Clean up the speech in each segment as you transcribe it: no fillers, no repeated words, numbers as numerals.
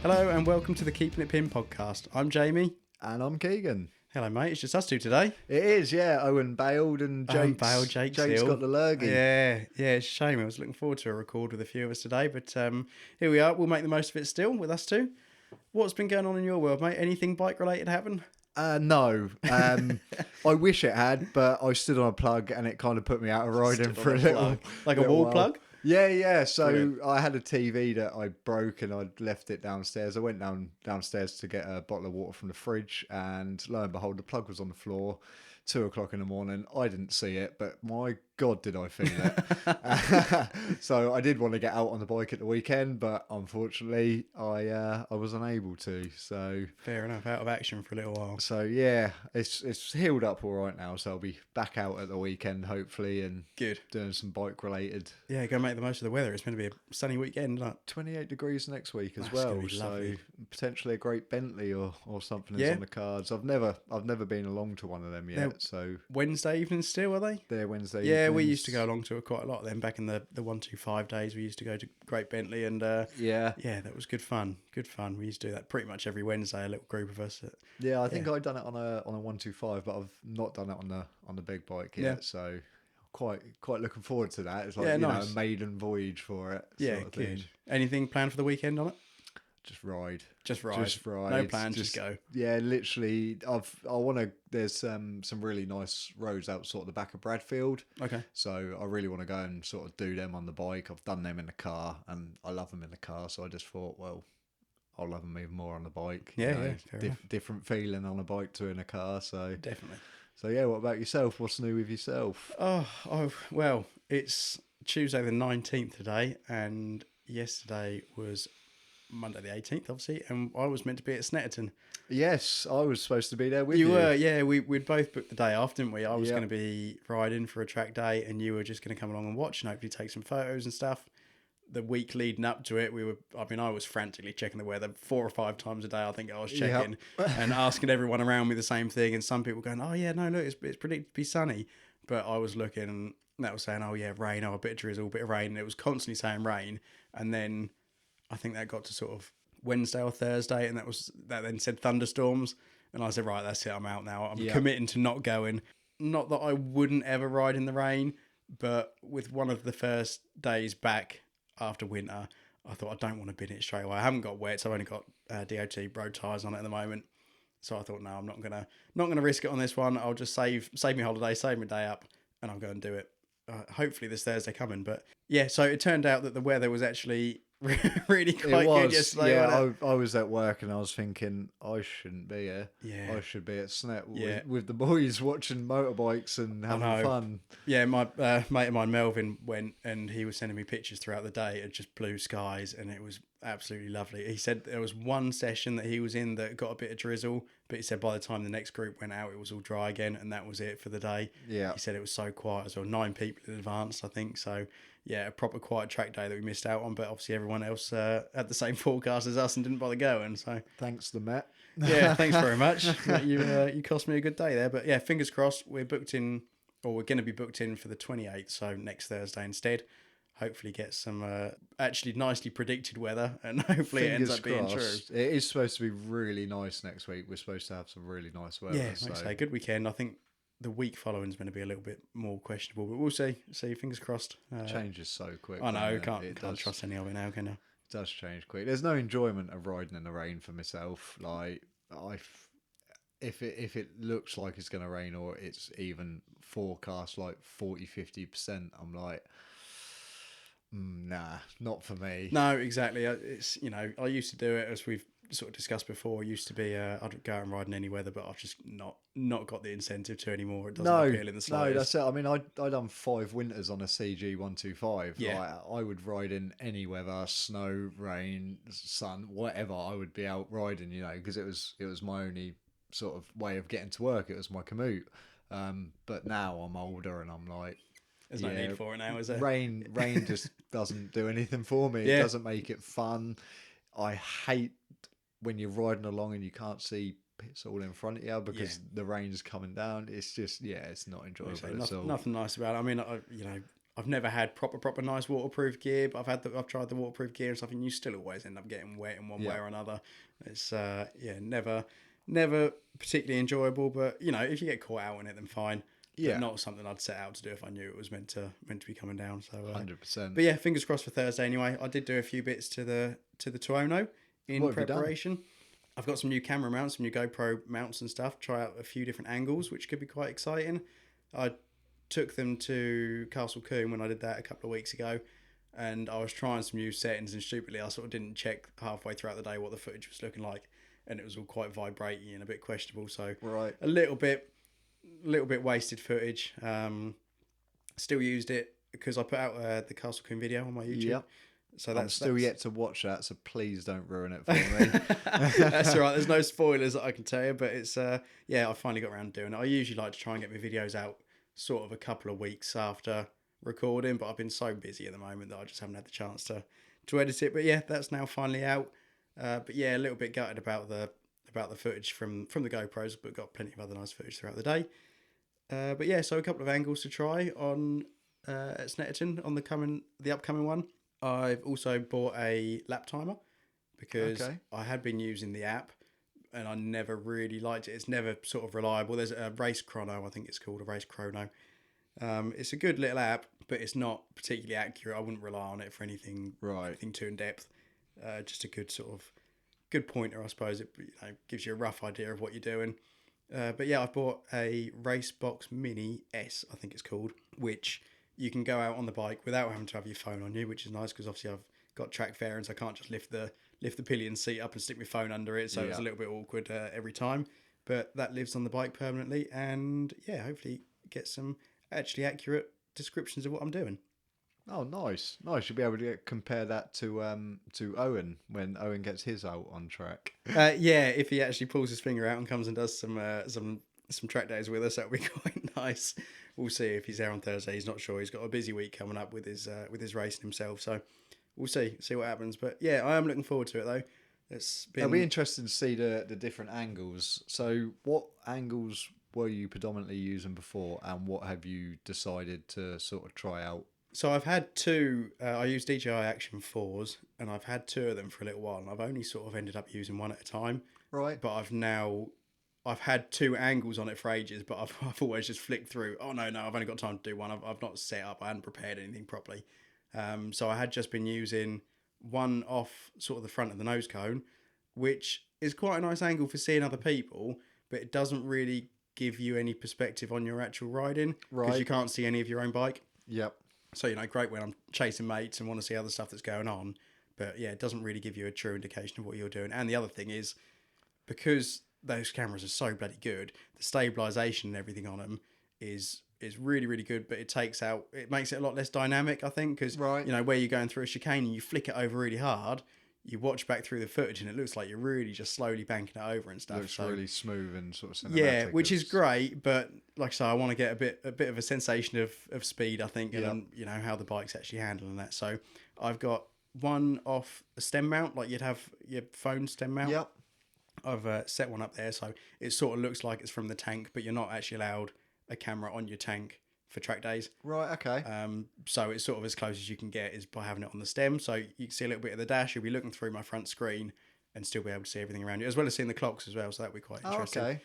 Hello and welcome to the Keepin It Pinned podcast. I'm Jamie. And I'm Keegan. Hello, mate. It's just us two today. It is, yeah. Owen bailed and Jake's Jake's got the lurgy. Yeah, it's a shame. I was looking forward to a record with a few of us today, but here we are. We'll make the most of it still with us two. What's been going on in your world, mate? Anything bike related happen? No. I wish it had, but I stood on a plug and it kind of put me out of riding for a little Plug. Like a little wall while. plug? Yeah. So Brilliant. I had a TV that I broke and I'd left it downstairs. I went downstairs to get a bottle of water from the fridge, and lo and behold, the plug was on the floor. 2:00 in the morning. I didn't see it, but my God, did I feel it. So I did want to get out on the bike at the weekend, but unfortunately I was unable to. So Fair enough. Out of action for a little while. so yeah, it's healed up all right now. So I'll be back out at the weekend hopefully and Good. doing some bike related. Yeah, go make the most of the weather. It's going to be a sunny weekend, isn't it? 28 degrees next week as That's well. gonna be So lovely. potentially a great Bentley or something is Yeah. on the cards. I've never been along to one of them yet. So Wednesday evenings still, are they? they're Wednesday. Yeah, we evenings. used to go along to it quite a lot then. Back in the 125 days, we used to go to Great Bentley, and Yeah. yeah, that was good fun. Good fun. We used to do that pretty much every Wednesday. A little group of us. Yeah, I think I'd done it on a 125, but I've not done it on the big bike yet. Yeah. So quite looking forward to that. It's like Yeah, you know, nice. a maiden voyage for it. Yeah, sort of good. thing. Anything planned for the weekend on it? Just ride. Just ride. Just ride. No plans. Just go. Yeah, literally. I want to. There's some really nice roads out sort of the back of Bradfield. Okay. So I really want to go and sort of do them on the bike. I've done them in the car, and I love them in the car. So I just thought, well, I'll love them even more on the bike. Yeah, yeah, fair enough. Different feeling on a bike to in a car. So Definitely. yeah. What about yourself? What's new with yourself? Oh, well, it's Tuesday the 19th today, and yesterday was Monday the 18th, obviously, and I was meant to be at Snetterton. Yes, I was supposed to be there with you. You were, yeah. We'd both booked the day off, didn't we? I was Yep. going to be riding for a track day, and you were just going to come along and watch and hopefully take some photos and stuff. The week leading up to it, I was frantically checking the weather 4 or 5 times a day. I think I was checking and asking everyone around me the same thing. And some people going, "Oh yeah, no, look, it's predicted to be sunny," but I was looking and that was saying, "Oh yeah, rain, a bit of drizzle, a bit of rain." And it was constantly saying rain, and then I think that got to sort of Wednesday or Thursday, and that then said thunderstorms, and I said, right, that's it, I'm out now. I'm committing to not going. Not that I wouldn't ever ride in the rain, but with one of the first days back after winter, I thought I don't want to bin it straight away. I haven't got wet, so I've only got DOT road tyres on it at the moment. So I thought, no, I'm not gonna risk it on this one. I'll just save me holiday, save my day up, and I'll go and do it. Hopefully this Thursday coming, but yeah. So it turned out that the weather was actually really quite good yesterday. Yeah, I was at work and I was thinking I shouldn't be here. Yeah. I should be at Snet Yeah. with the boys watching motorbikes and having fun. Yeah, my mate of mine, Melvin, went and he was sending me pictures throughout the day of just blue skies, and it was absolutely lovely. He said there was one session that he was in that got a bit of drizzle, but he said by the time the next group went out, it was all dry again, and that was it for the day. Yeah. He said it was so quiet as well. 9 people in advance, I think. So, yeah, a proper quiet track day that we missed out on, but obviously everyone else had the same forecast as us and didn't bother going. So, Thanks to Matt. yeah, thanks very much. You cost me a good day there. But yeah, fingers crossed, we're booked in, or we're going to be booked in for the 28th, so next Thursday instead. Hopefully get some actually nicely predicted weather, and hopefully it ends up being true. It is supposed to be really nice next week. We're supposed to have some really nice weather. Yeah, like I say, good weekend. I think the week following is going to be a little bit more questionable, but we'll see. Fingers crossed. Changes so quick. I know, doesn't it? can't trust any of it now, can you? It does change quick. There's no enjoyment of riding in the rain for myself. Like if it looks like it's going to rain or it's even forecast like 40-50%, I'm like, nah, not for me. No, exactly. It's, I used to do it, as we've sort of discussed before. Used to be I'd go out and ride in any weather, but I've just not got the incentive to anymore. It doesn't appeal in the slightest. No, that's it. I mean, I done 5 winters on a CG 125. Yeah. Like, I would ride in any weather, snow, rain, sun, whatever. I would be out riding, because it was my only sort of way of getting to work. It was my commute. But now I'm older and I'm like, there's no need for it now, is there? Rain just doesn't do anything for me. Yeah. It doesn't make it fun. I hate when you're riding along and you can't see pits all in front of you because the rain's coming down. It's just, it's not enjoyable at all. Nothing nice about it. I mean, I've never had proper nice waterproof gear, but I've tried the waterproof gear and stuff, and you still always end up getting wet in one way or another. It's never particularly enjoyable, but you know, if you get caught out in it, then fine. Yeah. But not something I'd set out to do if I knew it was meant to be coming down. So 100%. But yeah, fingers crossed for Thursday anyway. I did do a few bits to the Tuono in preparation. I've got some new camera mounts, some new GoPro mounts and stuff. Try out a few different angles, which could be quite exciting. I took them to Castle Combe when I did that a couple of weeks ago, and I was trying some new settings, and stupidly I sort of didn't check halfway throughout the day what the footage was looking like, and it was all quite vibrating and a bit questionable. So a little bit wasted footage. Still used it because I put out the Castle Combe video on my YouTube. Yep. So I'm still yet to watch that, so please don't ruin it for me. That's all right. There's no spoilers that I can tell you, but it's I finally got around to doing it. I usually like to try and get my videos out sort of a couple of weeks after recording, but I've been so busy at the moment that I just haven't had the chance to edit it. But yeah, that's now finally out. But yeah, a little bit gutted about the footage from the GoPros, but got plenty of other nice footage throughout the day. But yeah, so a couple of angles to try on at Snetterton on the upcoming one. I've also bought a lap timer because I had been using the app and I never really liked it. It's never sort of reliable. There's a race chrono, I think it's called, a race chrono. It's a good little app, but it's not particularly accurate. I wouldn't rely on it for anything too in depth. Just a good pointer, I suppose. It gives you a rough idea of what you're doing. But yeah, I bought a Racebox Mini S, I think it's called, which you can go out on the bike without having to have your phone on you, which is nice because obviously I've got track fairings. I can't just lift the pillion seat up and stick my phone under it, so it's a little bit awkward every time. But that lives on the bike permanently, and yeah, hopefully get some actually accurate descriptions of what I'm doing. Oh, nice. You'll be able to compare that to Owen when Owen gets his out on track. Yeah, if he actually pulls his finger out and comes and does some track days with us, that'll be quite nice. We'll see if he's there on Thursday. He's not sure. He's got a busy week coming up with his racing himself, so we'll see what happens. But yeah, I am looking forward to it though. It'll be interesting to see the different angles. So, what angles were you predominantly using before, and what have you decided to sort of try out? So I've had two. I use DJI Action 4s, and I've had two of them for a little while, and I've only sort of ended up using one at a time. Right. But I've had two angles on it for ages, but I've always just flicked through. Oh no, I've only got time to do one. I've not set up. I hadn't prepared anything properly. So I had just been using one off sort of the front of the nose cone, which is quite a nice angle for seeing other people, but it doesn't really give you any perspective on your actual riding because you can't see any of your own bike. Yep. So, great when I'm chasing mates and want to see other stuff that's going on. But yeah, it doesn't really give you a true indication of what you're doing. And the other thing is, because those cameras are so bloody good, the stabilization and everything on them is really, really good, but it makes it a lot less dynamic, I think, because, where you're going through a chicane and you flick it over really hard, you watch back through the footage and it looks like you're really just slowly banking it over and stuff. It looks really smooth and sort of cinematic. Yeah, which is great, but like I say, I want to get a bit of a sensation of speed, I think, and how the bike's actually handling that. So I've got one off a stem mount, like you'd have your phone stem mount. Yep. I've set one up there, so it sort of looks like it's from the tank, but you're not actually allowed a camera on your tank for track days. Right, okay. So it's sort of as close as you can get is by having it on the stem. So you can see a little bit of the dash. You'll be looking through my front screen and still be able to see everything around you, as well as seeing the clocks as well. So that'll be quite interesting. Okay.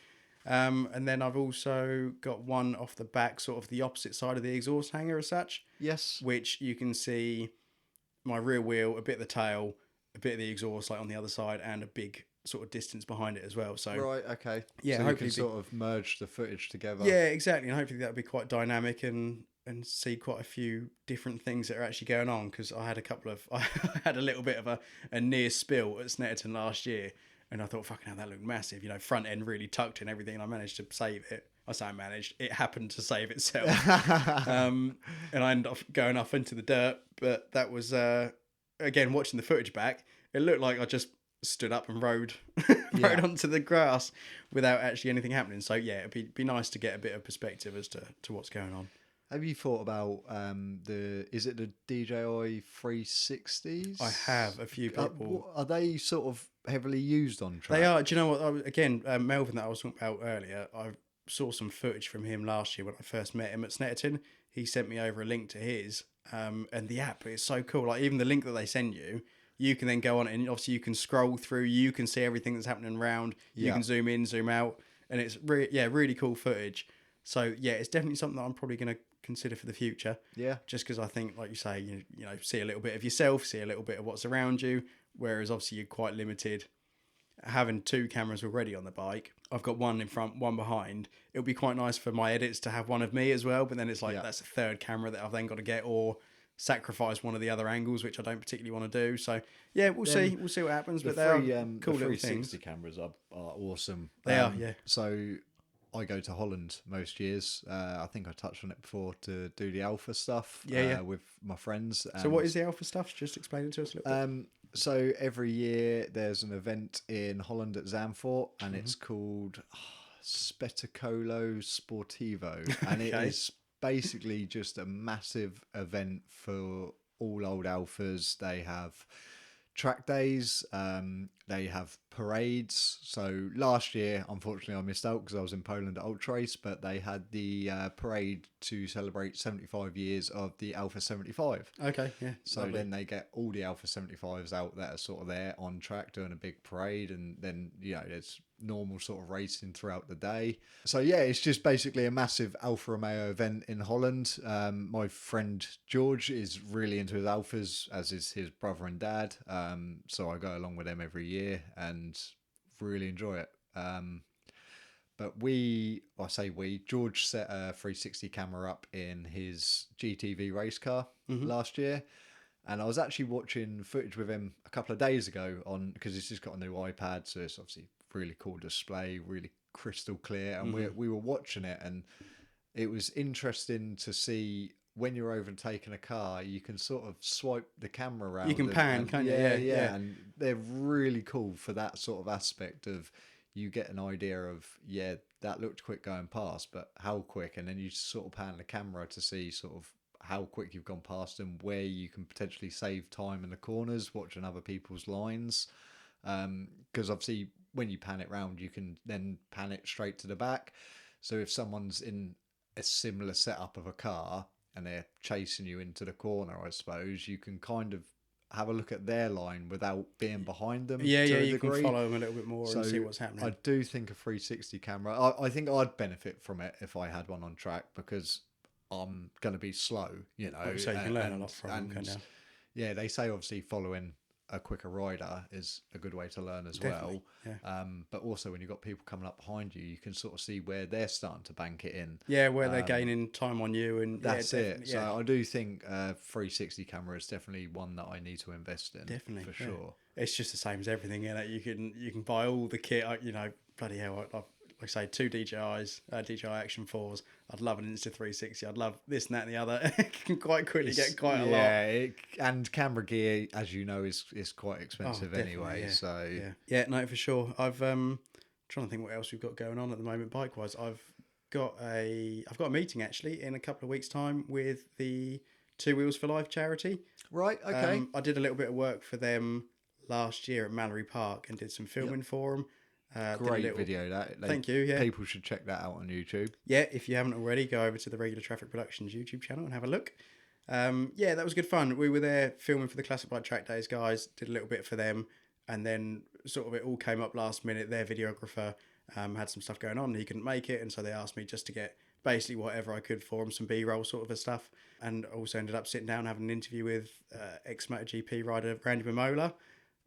And then I've also got one off the back, sort of the opposite side of the exhaust hanger as such. Yes. Which you can see my rear wheel, a bit of the tail, a bit of the exhaust like on the other side, and a big sort of distance behind it as well. So right, okay. Yeah, so you can sort of merge the footage together. Yeah, exactly. And hopefully that'll be quite dynamic and see quite a few different things that are actually going on, because I had I had a little bit of a near spill at Snetterton last year, and I thought, fucking hell, that looked massive. Front end really tucked and everything, and I managed to save it. I say I managed. It happened to save itself. And I ended up going off into the dirt, but that was, again, watching the footage back, it looked like I just stood up and rode onto the grass without actually anything happening. So yeah, it'd be nice to get a bit of perspective as to what's going on. Have you thought about is it the DJI 360s? I have. A few people. Are they sort of heavily used on track? They are. Do you know what? Melvin that I was talking about earlier, I saw some footage from him last year when I first met him at Snetterton. he sent me over a link to his, and the app is so cool. Like even the link that they send you, you can then go on it, and obviously you can scroll through, you can see everything that's happening around, you can zoom in, zoom out, and it's really cool footage. So yeah, it's definitely something that I'm probably going to consider for the future. Yeah. Just because I think, like you say, you know, see a little bit of yourself, see a little bit of what's around you, whereas obviously you're quite limited. Having 2 cameras already on the bike, I've got one in front, one behind. It would be quite nice for my edits to have one of me as well, but then it's like that's a third camera that I've then got to get, or sacrifice one of the other angles, which I don't particularly want to do. So yeah, we'll see what happens. But they are cool little things. 360 cameras are awesome. They are, yeah. So I go to Holland most years. I think I touched on it before, to do the alpha stuff with my friends. So what is the alpha stuff? Just explain it to us a little bit. So every year there's an event in Holland at Zandvoort, and it's called Spettacolo Sportivo, and it is basically just a massive event for all old alphas. They have track days, they have parades. So last year, unfortunately, I missed out because I was in Poland at Ultra Race, but they had the parade to celebrate 75 years of the Alpha 75. Okay, yeah. So lovely. then they get all the Alpha 75s out that are sort of there on track doing a big parade, and then, you know, there's normal sort of racing throughout the day. So yeah, it's just basically a massive Alfa Romeo event in Holland. My friend George is really into his Alphas, as is his brother and dad. So I go along with them every year and really enjoy it. But George set a 360 camera up in his GTV race car last year. And I was actually watching footage with him a couple of days ago because he's just got a new iPad. So it's obviously really cool display, really crystal clear. And we were watching it, and it was interesting to see when you're overtaking a car, you can sort of swipe the camera around. You can pan, can't you? Yeah. And they're really cool for that sort of aspect of, you get an idea of, that looked quick going past, but how quick? And then you sort of pan the camera to see sort of how quick you've gone past and where you can potentially save time in the corners, watching other people's lines. Because obviously when you pan it round, you can then pan it straight to the back. So if someone's in a similar setup of a car and they're chasing you into the corner, I suppose, you can kind of have a look at their line without being behind them. You can follow them a little bit more and see what's happening. I do think a 360 camera, I think I'd benefit from it if I had one on track, because I'm going to be slow, you know. So you can learn a lot from them. Yeah, they say obviously following a quicker rider is a good way to learn as well. Yeah. But also when you've got people coming up behind you, you can sort of see where they're starting to bank it in. Yeah, where they're gaining time on you. And that's it. So I do think 360 camera is definitely one that I need to invest in. Definitely. For sure. It's just the same as everything, in it. You can buy all the kit, you know, bloody hell. Like I say, 2 DJIs, DJI Action 4s. I'd love an Insta360. I'd love this and that and the other. It can quite quickly get quite a lot. Yeah, and camera gear, as you know, is quite expensive anyway. Yeah. So no, for sure. I've trying to think what else we've got going on at the moment bike wise. I've got a meeting actually in a couple of weeks' time with the 2 Wheels for Life charity. Right. Okay. I did a little bit of work for them last year at Mallory Park and did some filming for them. Great video that. Thank you. Yeah, people should check that out on YouTube. Yeah, if you haven't already, go over to the Regular Traffic Productions YouTube channel and have a look. That was good fun. We were there filming for the Classic Bike Track Days guys. Did a little bit for them, and then sort of it all came up last minute. Their videographer had some stuff going on. He couldn't make it, and so they asked me just to get basically whatever I could for him, some B-roll sort of stuff, and also ended up sitting down and having an interview with ex-MotoGP rider Randy Mamola,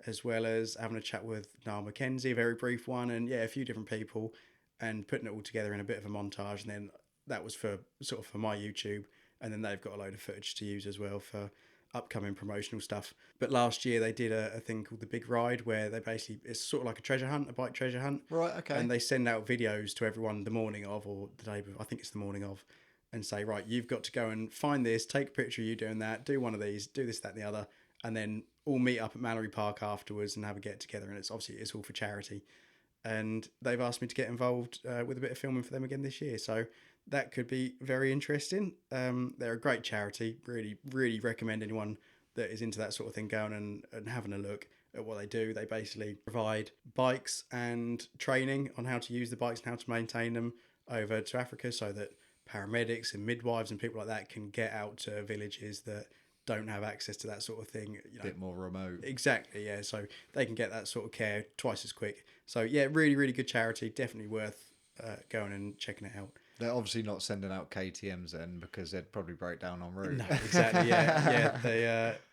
as well as having a chat with Niall McKenzie, a very brief one, and a few different people, and putting it all together in a bit of a montage. And then that was for my YouTube, and then they've got a load of footage to use as well for upcoming promotional stuff. But last year they did a thing called the Big Ride, where they basically, it's sort of like a treasure hunt, a bike treasure hunt. Right, okay. And they send out videos to everyone the morning of, or the day before, I think it's the morning of, and say, right, you've got to go and find this, take a picture of you doing that, do one of these, do this, that, and the other, and then all meet up at Mallory Park afterwards and have a get together. And it's all for charity. And they've asked me to get involved with a bit of filming for them again this year. So that could be very interesting. They're a great charity. Really, really recommend anyone that is into that sort of thing going and having a look at what they do. They basically provide bikes and training on how to use the bikes and how to maintain them over to Africa, so that paramedics and midwives and people like that can get out to villages that don't have access to that sort of thing. You know, bit more remote. Exactly, yeah. So they can get that sort of care twice as quick. So yeah, really, really good charity. Definitely worth going and checking it out. They're obviously not sending out KTMs then, because they'd probably break down en route. No, exactly. Yeah.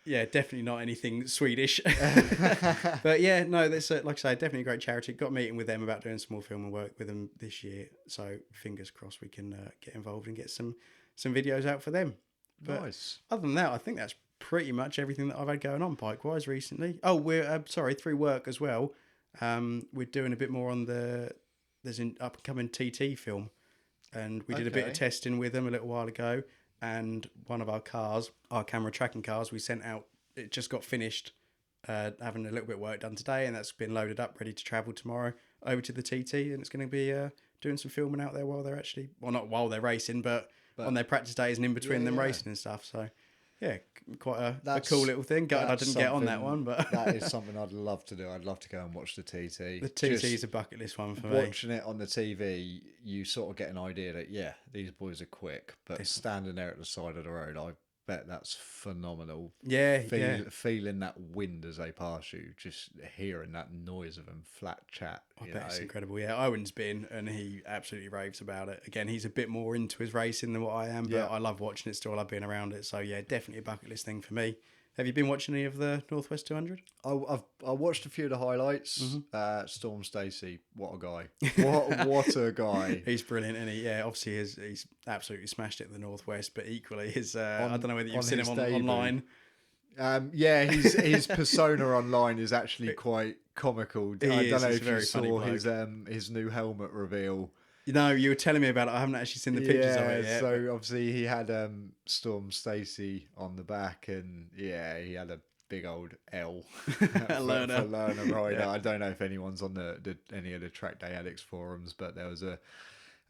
They definitely not anything Swedish. But yeah, no, that's like I say, definitely a great charity. Got a meeting with them about doing some more film and work with them this year. So fingers crossed we can get involved and get some videos out for them. But nice. Other than that, I think that's pretty much everything that I've had going on bike wise recently. Oh, we're through work as well. We're doing a bit more on there's an up and coming TT film. And we did a bit of testing with them a little while ago. And one of our cars, our camera tracking cars, we sent out, it just got finished having a little bit of work done today. And that's been loaded up, ready to travel tomorrow over to the TT. And it's going to be doing some filming out there while they're actually, well, not while they're racing, but on their practice days and in between them racing and stuff. So, yeah, quite a cool little thing. I didn't get on that one, but that is something I'd love to do. I'd love to go and watch the TT. The TT is a bucket list one for me. Watching it on the TV, you sort of get an idea that these boys are quick, but standing there at the side of the road, I bet that's phenomenal. Yeah, feeling that wind as they pass you, just hearing that noise of them flat chat. I bet it's incredible. Yeah, Owen's been, and he absolutely raves about it. Again, he's a bit more into his racing than what I am, but I love watching it still. I love being around it. So yeah, definitely a bucket list thing for me. Have you been watching any of the Northwest 200? I watched a few of the highlights. Mm-hmm. Storm Stacey, what a guy! What a guy! He's brilliant, and obviously he's absolutely smashed it in the Northwest. But equally, his I don't know whether you've seen him online. His persona online is actually quite comical. I don't know if you saw his new helmet reveal. You were telling me about it. I haven't actually seen the pictures of it yet. So obviously he had Storm Stacey on the back, and he had a big old L for learner rider. Yeah. I don't know if anyone's on any of the Track Day Addicts forums, but there was a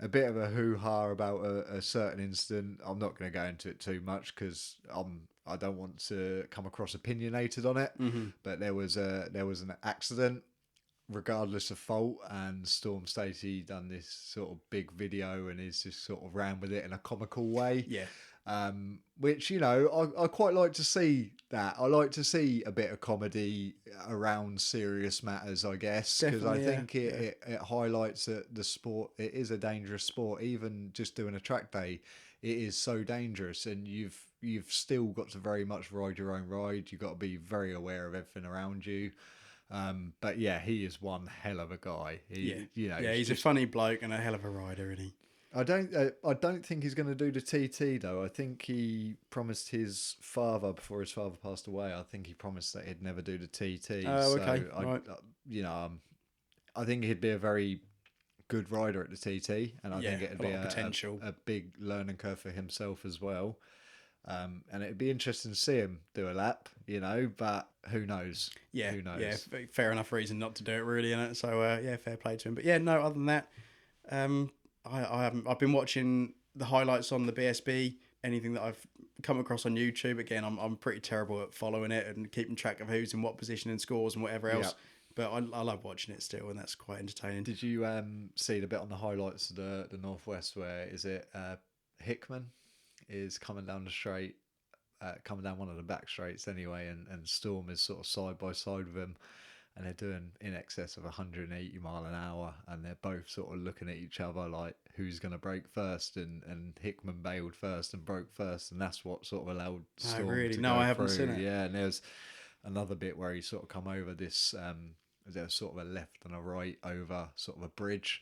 bit of a hoo-ha about a certain incident. I'm not going to go into it too much because I don't want to come across opinionated on it. Mm-hmm. But there was an accident, regardless of fault, and Storm Stacey done this sort of big video and is just sort of ran with it in a comical way. Yeah. Which, I quite like to see that. I like to see a bit of comedy around serious matters, I guess, because I think it highlights that the sport, it is a dangerous sport. Even just doing a track day, it is so dangerous, and you've still got to very much ride your own ride. You've got to be very aware of everything around you. But yeah, he is one hell of a guy. He's a funny bloke and a hell of a rider, isn't he? I don't think he's going to do the TT though. I think he promised his father before his father passed away. I think he promised that he'd never do the TT. Oh, okay. Right. I think he'd be a very good rider at the TT, and I think it'd be a big learning curve for himself as well. And it'd be interesting to see him do a lap, but who knows? Yeah, who knows? Yeah, fair enough reason not to do it, really, innit? So fair play to him. But yeah, no, other than that, I've been watching the highlights on the BSB. Anything that I've come across on YouTube, again, I'm pretty terrible at following it and keeping track of who's in what position and scores and whatever else. Yep. But I love watching it still, and that's quite entertaining. Did you see the bit on the highlights of the Northwest where Hickman is coming down the straight, coming down one of the back straights anyway, and Storm is sort of side by side with him, and they're doing in excess of 180 mile an hour, and they're both sort of looking at each other like who's going to break first, and Hickman bailed first and broke first, and that's what sort of allowed Storm to go I haven't through. Seen it. Yeah, and there's another bit where he sort of come over this there's sort of a left and a right over sort of a bridge,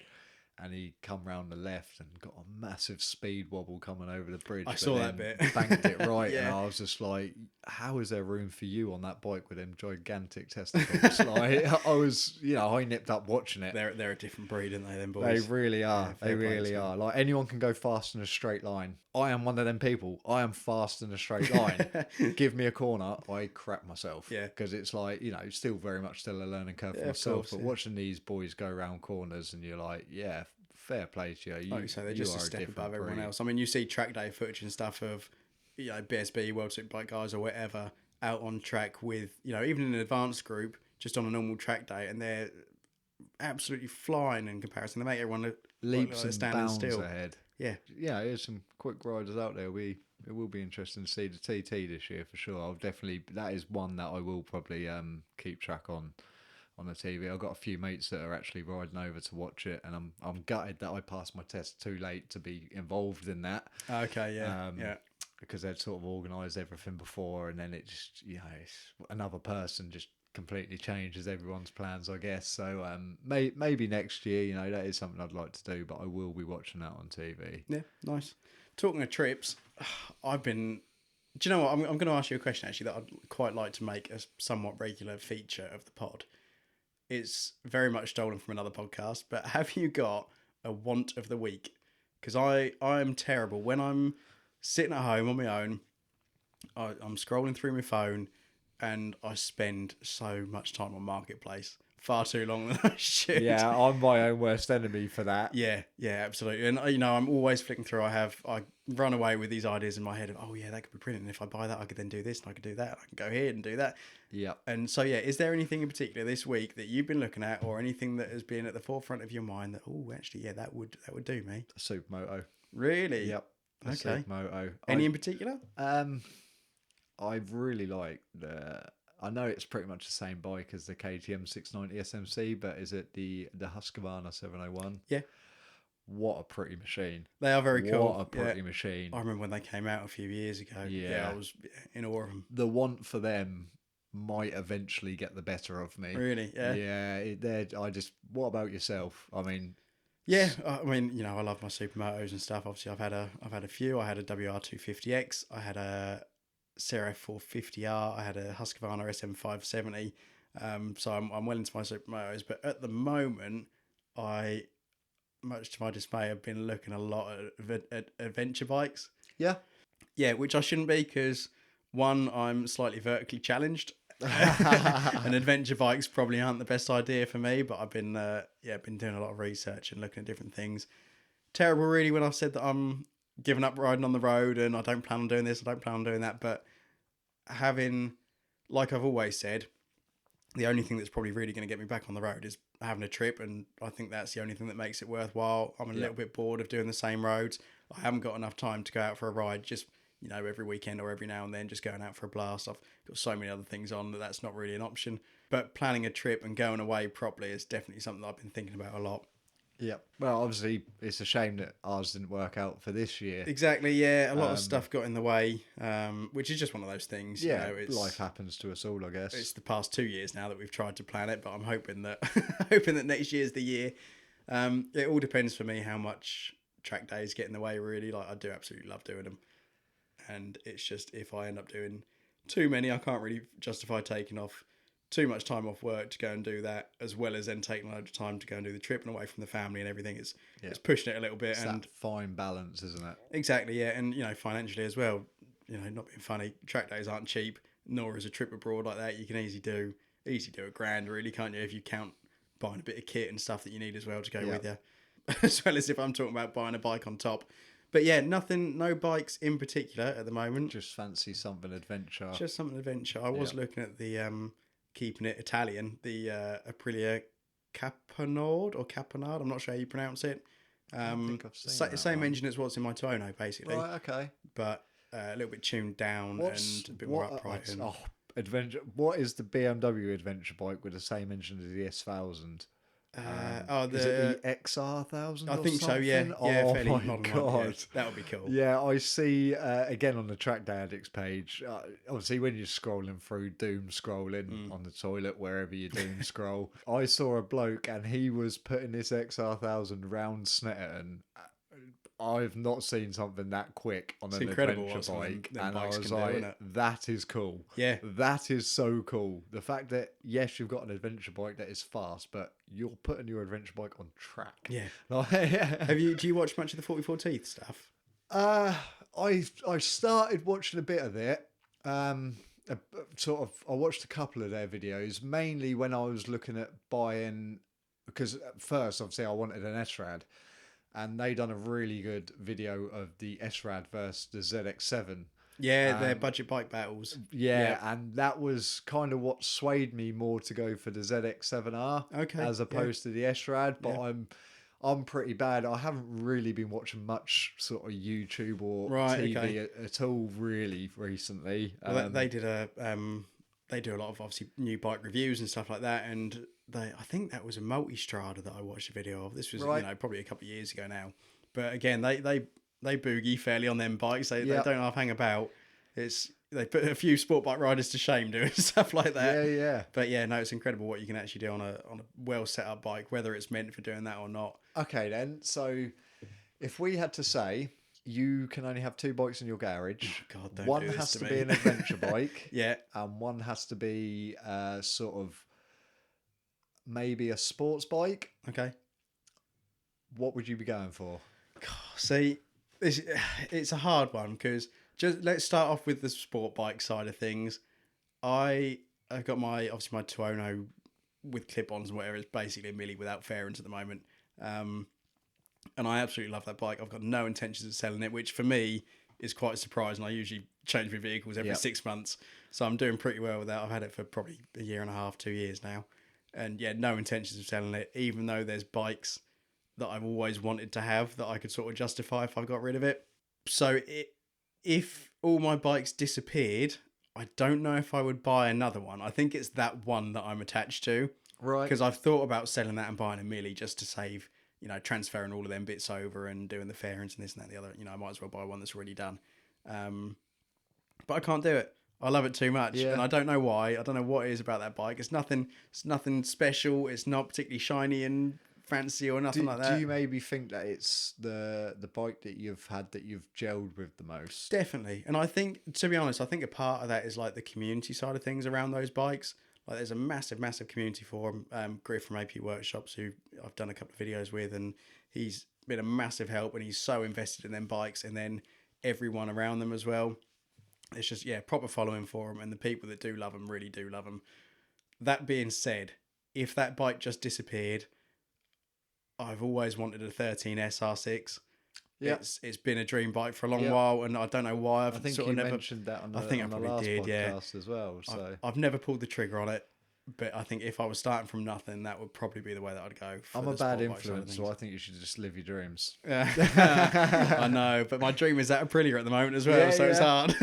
and he come round the left and got a massive speed wobble coming over the bridge. I saw that bit. Banked it right, and I was just like, how is there room for you on that bike with them gigantic testicles? Like, I was, I nipped up watching it. They're a different breed, aren't they, them boys? They really are. Yeah, they really are. Like, anyone can go fast in a straight line. I am one of them people. I am fast in a straight line. Give me a corner, I crap myself. Yeah. Because it's like, still very much still a learning curve for myself. But watching these boys go around corners, and you're like, yeah, fair play to you. Like you say, they're just a step above everyone else. I mean, you see track day footage and stuff of, BSB, World Superbike guys or whatever, out on track with, even in an advanced group, just on a normal track day, and they're absolutely flying in comparison. They make everyone look leaps like and standing bounds still. Ahead. Yeah. Yeah, there's some quick riders out there. It will be interesting to see the TT this year for sure. I'll definitely, that is one that I will probably keep track on the TV. I've got a few mates that are actually riding over to watch it, and I'm gutted that I passed my test too late to be involved in that. Okay, yeah, yeah. Because they'd sort of organised everything before, and then it just, it's another person just completely changes everyone's plans, I guess. So maybe next year, that is something I'd like to do, but I will be watching that on TV. Yeah, nice. Talking of trips, I've been. Do you know what? I'm going to ask you a question actually that I'd quite like to make a somewhat regular feature of the pod. It's very much stolen from another podcast, but have you got a want of the week? Because I'm terrible when I'm sitting at home on my own. I'm scrolling through my phone, and I spend so much time on Marketplace, far too long than I should. Yeah, I'm my own worst enemy for that. Yeah, absolutely. And I'm always flicking through. I run away with these ideas in my head of, oh yeah, that could be brilliant. And if I buy that, I could then do this, and I could do that. And I can go here and do that. Yeah. And so yeah, is there anything in particular this week that you've been looking at, or anything that has been at the forefront of your mind that, oh, actually, yeah, that would do me? A supermoto. Really? Yep. Okay. Supermoto. Any in particular? I really like I know it's pretty much the same bike as the KTM 690 SMC, but is it the Husqvarna 701? Yeah. What a pretty machine. They are very cool. What a pretty machine. I remember when they came out a few years ago. Yeah, I was in awe of them. The want for them might eventually get the better of me. Really? Yeah. Yeah. What about yourself? I mean... Yeah, I mean, I love my supermotos and stuff. Obviously, I've had a few. I had a WR250X. I had a CRF 450R. I had a Husqvarna SM570. So I'm well into my supermotos. But at the moment, much to my dismay, have been looking a lot at adventure bikes. Yeah. Yeah, which I shouldn't be because, one, I'm slightly vertically challenged. And adventure bikes probably aren't the best idea for me, but I've been doing a lot of research and looking at different things. Terrible really when I've said that I'm giving up riding on the road and I don't plan on doing this, I don't plan on doing that, but having, like I've always said, the only thing that's probably really going to get me back on the road is having a trip, and I think that's the only thing that makes it worthwhile. I'm a little bit bored of doing the same roads. I haven't got enough time to go out for a ride just every weekend or every now and then, just going out for a blast. I've got so many other things on that's not really an option. But planning a trip and going away properly is definitely something that I've been thinking about a lot. Yeah. Well, obviously, it's a shame that ours didn't work out for this year. Exactly, yeah. A lot of stuff got in the way, which is just one of those things. Yeah, life happens to us all, I guess. It's the past 2 years now that we've tried to plan it, but I'm hoping that next year's the year. It all depends for me how much track days get in the way, really. Like, I do absolutely love doing them. And it's just, if I end up doing too many, I can't really justify taking off too much time off work to go and do that, as well as then taking a load of time to go and do the trip and away from the family and everything. It's pushing it a little bit. It's and that fine balance, isn't it? Exactly, yeah. And, financially as well, not being funny, track days aren't cheap, nor is a trip abroad like that. You can easily do $1,000, really, can't you, if you count buying a bit of kit and stuff that you need as well to go with you. As well as if I'm talking about buying a bike on top. But yeah, no bikes in particular at the moment. Just fancy something adventure. Just something adventure. I was looking at the Keepin It Italian, the Aprilia Capanard or Capanard. I'm not sure how you pronounce it. I think I've seen that same one. engine as what's in my Tuono, basically. Right, okay. But a little bit tuned down and a bit more upright. Adventure. What is the BMW adventure bike with the same engine as the S1000? Is it the XR1000? I think so. Yeah, fairly modern God. One. Yeah, that would be cool. Yeah, I see. Again on the Track Day Addicts page, obviously when you're scrolling through doom scrolling on the toilet, wherever you doom scroll, I saw a bloke and he was putting this XR1000 round Snetterton. I've not seen something that quick on an adventure bike, and I was like, that is cool. Yeah. That is so cool. The fact that, yes, you've got an adventure bike that is fast, but you're putting your adventure bike on track. Yeah. Do you watch much of the 44 Teeth stuff? I started watching a bit of it. I watched a couple of their videos, mainly when I was looking at buying, because at first, obviously, I wanted an S-Rad. And they done a really good video of the S-Rad versus the ZX7. Yeah, their budget bike battles. Yeah, and that was kind of what swayed me more to go for the ZX7R as opposed to the S-Rad. But I'm pretty bad. I haven't really been watching much sort of YouTube or Right, TV okay. at all really recently. Well, they did a they do a lot of obviously new bike reviews and stuff like that, and I think that was a Multistrada that I watched a video of. This was Right. probably a couple of years ago now, but again they boogie fairly on them bikes. They Yep. don't half hang about. They put a few sport bike riders to shame doing stuff like that. Yeah, yeah. But yeah, no, it's incredible what you can actually do on a well set up bike, whether it's meant for doing that or not. Okay then. So if we had to say you can only have 2 bikes in your garage, God, don't one do this has to to me. be an adventure bike, Yeah. and one has to be sort of maybe a sports bike. Okay. What would you be going for? See, it's a hard one because just let's start off with the sport bike side of things. I've got my 2ono with clip-ons and whatever. It's basically a Millie without fairings at the moment, and I absolutely love that bike. I've got no intentions of selling it, which for me is quite surprising. I usually change my vehicles every 6 months, so I'm doing pretty well with that. I've had it for probably a year and a half, 2 years now, and yeah, no intentions of selling it. Even though there's bikes that I've always wanted to have that I could sort of justify if I got rid of it. So if all my bikes disappeared, I don't know if I would buy another one. I think it's that one that I'm attached to. Right. Because I've thought about selling that and buying a Millie just to save, transferring all of them bits over and doing the fairings and this and that and the other. I might as well buy one that's already done. But I can't do it. I love it too much. Yeah. And I don't know why. I don't know what it is about that bike. It's nothing special. It's not particularly shiny and fancy or nothing like that. Do you maybe think that it's the bike that you've had that you've gelled with the most? Definitely. And I think, to be honest, I think a part of that is like the community side of things around those bikes. Like there's a massive community forum. Griff from AP Workshops, who I've done a couple of videos with, and he's been a massive help, and he's so invested in them bikes, and then everyone around them as well. It's just, proper following for them, and the people that do love them really do love them. That being said, if that bike just disappeared, I've always wanted a 13 SR6. Yeah. It's been a dream bike for a long while, and I don't know why. I think you mentioned that on the, last podcast as well. So I've never pulled the trigger on it, but I think if I was starting from nothing, that would probably be the way that I'd go. I'm a bad influence, so I think you should just live your dreams. I know, but my dream is that Aprilia at the moment as well, so it's hard.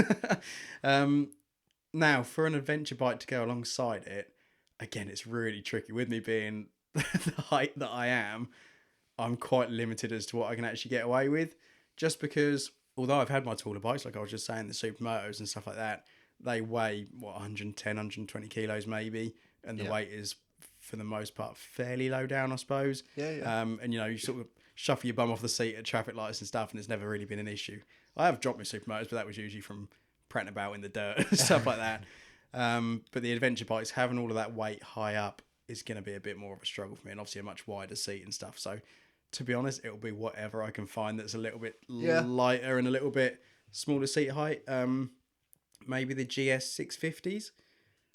Now, for an adventure bike to go alongside it, again, it's really tricky. With me being the height that I am, I'm quite limited as to what I can actually get away with, just because although I've had my taller bikes, like I was just saying, the Supermotos and stuff like that, they weigh 110, 120 kilos maybe, and the weight is for the most part fairly low down, I suppose. And you sort of shuffle your bum off the seat at traffic lights and stuff, and it's never really been an issue. I have dropped my Supermotos, but that was usually from prattling about in the dirt and stuff like that. But the adventure bikes, having all of that weight high up, is going to be a bit more of a struggle for me, and obviously a much wider seat and stuff. So to be honest, it'll be whatever I can find that's a little bit lighter and a little bit smaller seat height. Maybe the GS 650s.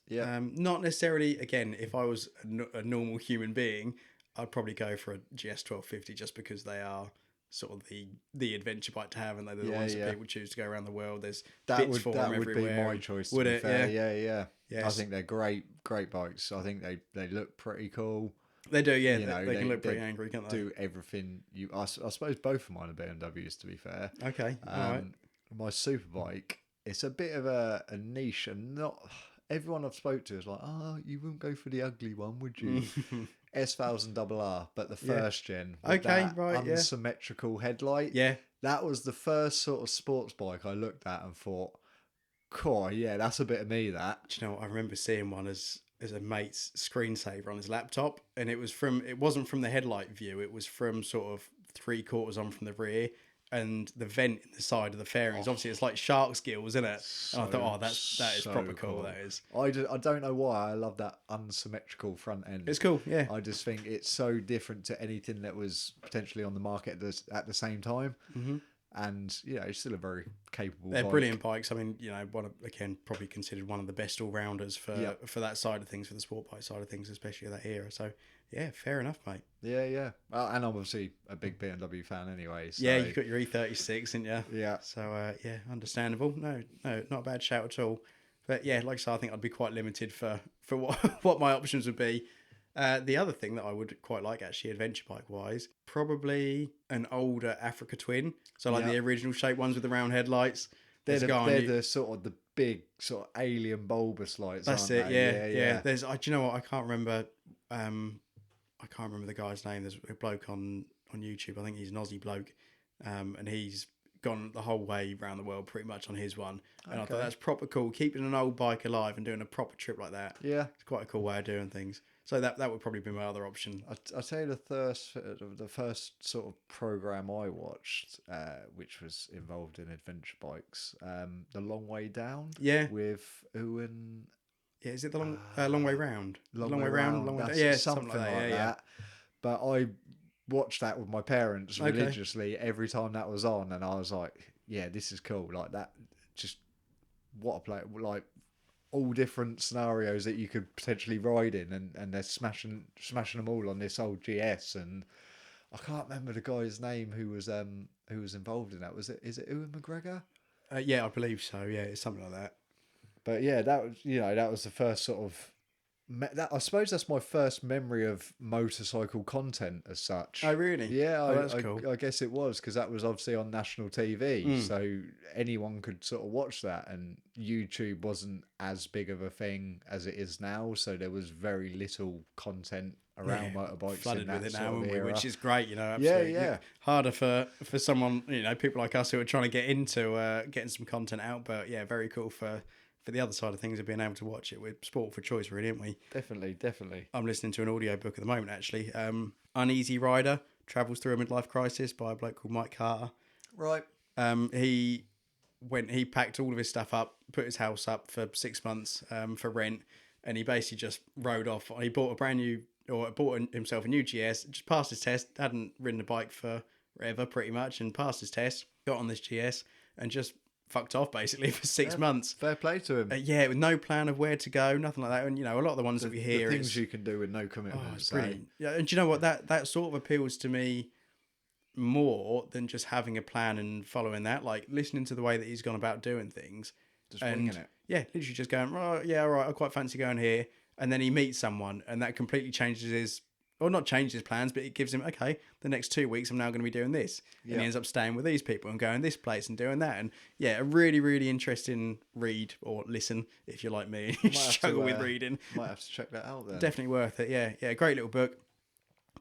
Yeah. Not necessarily, again, if I was a normal human being, I'd probably go for a GS 1250 just because they are sort of the adventure bike to have, and they're the ones that people choose to go around the world. There's bits for them everywhere. That would be my choice. Would it? Fair. Yeah. I think they're great bikes. I think they look pretty cool. They do, yeah. They can look pretty angry, can't they? Do everything I suppose both of mine are BMWs, to be fair. Okay. All right. My superbike, it's a bit of a niche, and not everyone I've spoke to is like, you wouldn't go for the ugly one, would you? S1000RR, but the first gen. With that unsymmetrical headlight. Yeah. That was the first sort of sports bike I looked at and thought, cool, yeah, that's a bit of me, that. Do you know what? I remember seeing one as a mate's screensaver on his laptop, and it wasn't from the headlight view, it was from sort of 3/4 on from the rear, and the vent in the side of the fairings. Obviously, it's like shark's gills, isn't it? And I thought, that is proper cool. That is. I don't know why I love that unsymmetrical front end. It's cool, yeah. I just think it's so different to anything that was potentially on the market at the same time. Mm-hmm. And it's still a very capable. They're bike. Brilliant bikes. I mean, probably considered one of the best all rounders for that side of things, for the sport bike side of things, especially that era. So yeah, fair enough, mate. Yeah. Well, and I'm obviously a big BMW fan anyway. So. Yeah, you've got your E36, didn't you? Yeah. So understandable. No, not a bad shout at all. But yeah, like I said, I think I'd be quite limited for what my options would be. The other thing that I would quite like, actually, adventure bike wise, probably an older Africa Twin. So like the original shape ones with the round headlights. They're the sort of the big sort of alien bulbous lights. That's aren't it. they? Yeah. There's, do you know what? I can't remember. I can't remember the guy's name. There's a bloke on YouTube. I think he's an Aussie bloke, and he's gone the whole way around the world pretty much on his one. And I thought that's proper cool. Keeping an old bike alive and doing a proper trip like that. Yeah, it's quite a cool way of doing things. So that would probably be my other option. I'll tell you the first sort of program I watched, which was involved in adventure bikes, The Long Way Down. Yeah. With Ewan. Yeah, is it the long way round? Long way round. Long way down. Yeah, something like that. Yeah. But I watched that with my parents religiously every time that was on, and I was like, yeah, this is cool. Like that, just what a play. Like all different scenarios that you could potentially ride in, and they're smashing them all on this old GS. And I can't remember the guy's name who was involved in that. Is it Ewan McGregor? Yeah, I believe so. Yeah, it's something like that. But yeah, that was the first sort of I suppose that's my first memory of motorcycle content as such. Oh really? Yeah, that's cool. I guess it was, because that was obviously on national TV, so anyone could sort of watch that, and YouTube wasn't as big of a thing as it is now, so there was very little content around motorbikes. Flooded in that with it sort now, of era. which is great, absolutely. Yeah. Harder for someone, people like us who are trying to get into getting some content out, but yeah, very cool for the other side of things of being able to watch it. With sport for choice, really, aren't we? Definitely. I'm listening to an audiobook at the moment, actually. Uneasy Rider, travels through a midlife crisis by a bloke called Mike Carter. Right. He packed all of his stuff up, put his house up for 6 months for rent, and he basically just rode off. He bought himself a new GS, just passed his test, hadn't ridden a bike for forever pretty much, and passed his test, got on this GS, and just fucked off basically for 6 months. Fair play to him. With no plan of where to go, nothing like that. And a lot of the ones that we hear, the things you can do with no commitment. Oh, it's brilliant. Yeah, and do you know what? That sort of appeals to me more than just having a plan and following that. Like listening to the way that he's gone about doing things, just winging it. Yeah, literally just going, oh yeah, all right, I quite fancy going here, and then he meets someone, and that completely changes his. Or not change his plans, but it gives him, okay, the next 2 weeks I'm now going to be doing this. And he ends up staying with these people and going this place and doing that. And yeah, a really, really interesting read or listen if you're like me and you struggle with reading. Might have to check that out then. Definitely worth it. Yeah, great little book.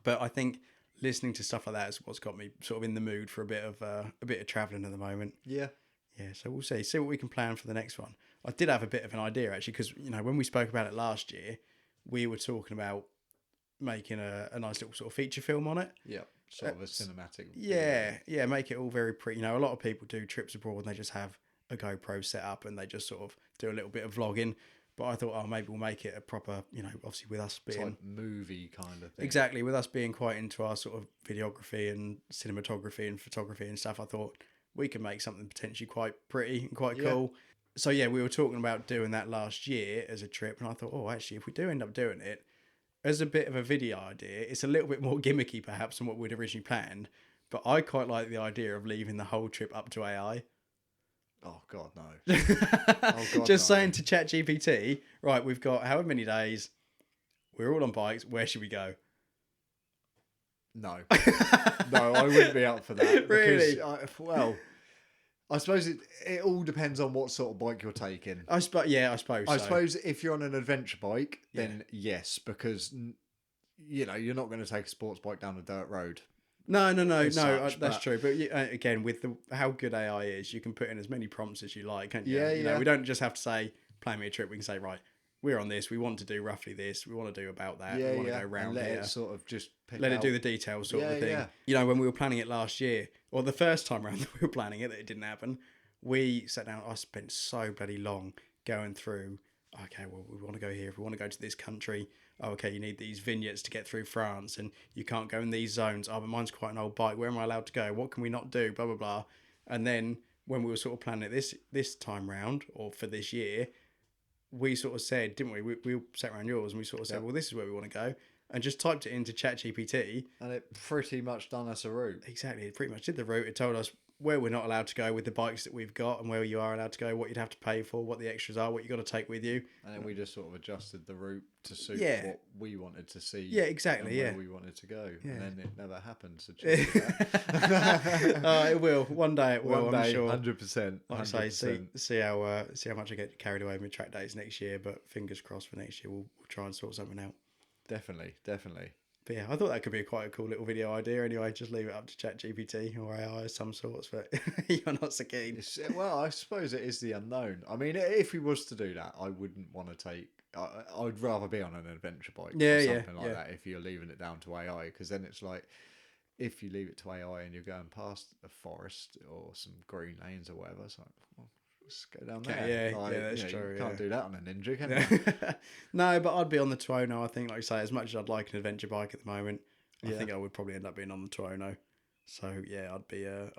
But I think listening to stuff like that is what's got me sort of in the mood for a bit of travelling at the moment. Yeah. Yeah, so we'll see what we can plan for the next one. I did have a bit of an idea actually, because when we spoke about it last year, we were talking about making a nice little sort of feature film on it. Yeah, sort of a cinematic. Yeah, make it all very pretty. A lot of people do trips abroad and they just have a GoPro set up and they just sort of do a little bit of vlogging. But I thought, maybe we'll make it a proper, obviously with us being... It's like movie kind of thing. Exactly, with us being quite into our sort of videography and cinematography and photography and stuff, I thought we could make something potentially quite pretty and quite cool. So yeah, we were talking about doing that last year as a trip, and I thought, actually, if we do end up doing it, as a bit of a video idea, it's a little bit more gimmicky perhaps than what we'd originally planned, but I quite like the idea of leaving the whole trip up to AI. Oh God, no. Just saying to ChatGPT, right, we've got however many days, we're all on bikes, where should we go? No, I wouldn't be up for that. Really? I suppose it all depends on what sort of bike you're taking. I suppose if you're on an adventure bike, then yes, because you're not going to take a sports bike down a dirt road. No, that's true. But again, with how good AI is, you can put in as many prompts as you like, can't you? Yeah. We don't just have to say, plan me a trip. We can say, right, we're on this. We want to do roughly this. We want to do about that. We want to go around here. It sort of just let it do the details sort of thing. Yeah. When we were planning it last year, or the first time around that we were planning it, that it didn't happen, we sat down. I spent so bloody long going through, okay, well, we want to go here. If we want to go to this country, okay, you need these vignettes to get through France, and you can't go in these zones. But mine's quite an old bike. Where am I allowed to go? What can we not do? Blah, blah, blah. And then when we were sort of planning it this time round, or for this year, we sort of said, didn't we? We sat around yours and we sort of said, well, this is where we want to go, and just typed it into ChatGPT. And it pretty much done us a route. Exactly. It pretty much did the route. It told us where we're not allowed to go with the bikes that we've got, and where you are allowed to go, what you'd have to pay for, what the extras are, what you got to take with you. And then we just sort of adjusted the route to suit Yeah. what we wanted to see. Yeah, exactly. And where we wanted to go. Yeah. And then it never happened. So it will. One day it will, I'm sure. 100%. Like I say, see how much I get carried away with track days next year, but fingers crossed for next year we'll try and sort something out. Definitely. But yeah, I thought that could be quite a cool little video idea anyway. Just leave it up to ChatGPT or AI of some sorts, but you're not so keen. Well, I suppose it is the unknown. I mean, if he was to do that, I wouldn't want to take... I'd rather be on an adventure bike or something like that if you're leaving it down to AI, because then it's like, if you leave it to AI and you're going past a forest or some green lanes or whatever, it's like, well, let's go down there. Yeah, that's true. You can't do that on a Ninja, can you? No, but I'd be on the Tuono, I think. Like you say, as much as I'd like an adventure bike at the moment, I think I would probably end up being on the Tuono. So yeah, I'd